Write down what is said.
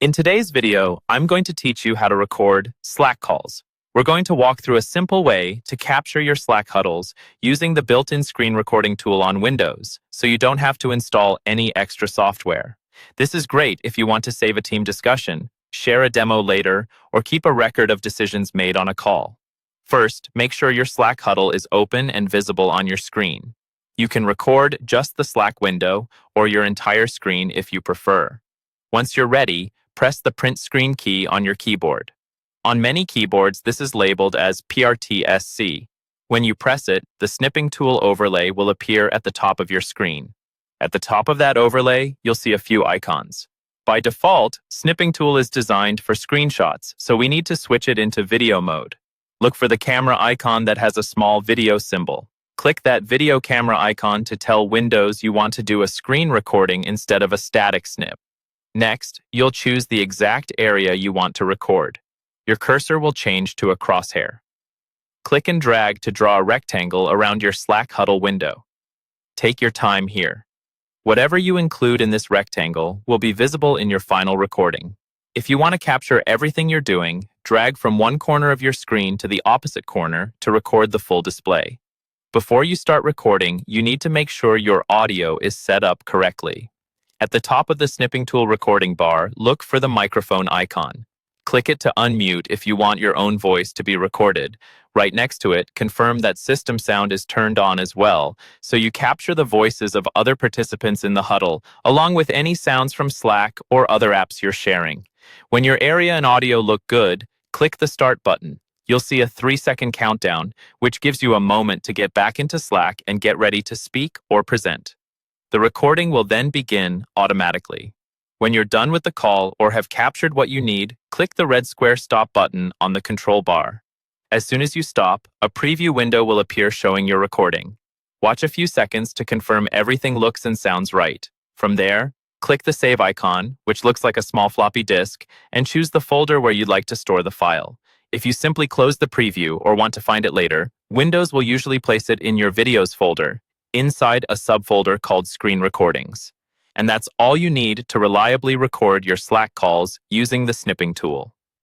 In today's video, I'm going to teach you how to record Slack calls. We're going to walk through a simple way to capture your Slack huddles using the built-in screen recording tool on Windows, so you don't have to install any extra software. This is great if you want to save a team discussion, share a demo later, or keep a record of decisions made on a call. First, make sure your Slack huddle is open and visible on your screen. You can record just the Slack window or your entire screen if you prefer. Once you're ready, press the print screen key on your keyboard. On many keyboards, this is labeled as PRTSC. When you press it, the snipping tool overlay will appear at the top of your screen. At the top of that overlay, you'll see a few icons. By default, snipping tool is designed for screenshots, so we need to switch it into video mode. Look for the camera icon that has a small video symbol. Click that video camera icon to tell Windows you want to do a screen recording instead of a static snip. Next, you'll choose the exact area you want to record. Your cursor will change to a crosshair. Click and drag to draw a rectangle around your Slack huddle window. Take your time here. Whatever you include in this rectangle will be visible in your final recording. If you want to capture everything you're doing, drag from one corner of your screen to the opposite corner to record the full display. Before you start recording, you need to make sure your audio is set up correctly. At the top of the snipping tool recording bar, look for the microphone icon. Click it to unmute if you want your own voice to be recorded. Right next to it, confirm that system sound is turned on as well, so you capture the voices of other participants in the huddle, along with any sounds from Slack or other apps you're sharing. When your area and audio look good, click the Start button. You'll see a 3-second countdown, which gives you a moment to get back into Slack and get ready to speak or present. The recording will then begin automatically. When you're done with the call or have captured what you need, click the red square stop button on the control bar. As soon as you stop, a preview window will appear showing your recording. Watch a few seconds to confirm everything looks and sounds right. From there, click the save icon, which looks like a small floppy disk, and choose the folder where you'd like to store the file. If you simply close the preview or want to find it later, Windows will usually place it in your Videos folder, inside a subfolder called Screen Recordings. And that's all you need to reliably record your Slack calls using the snipping tool.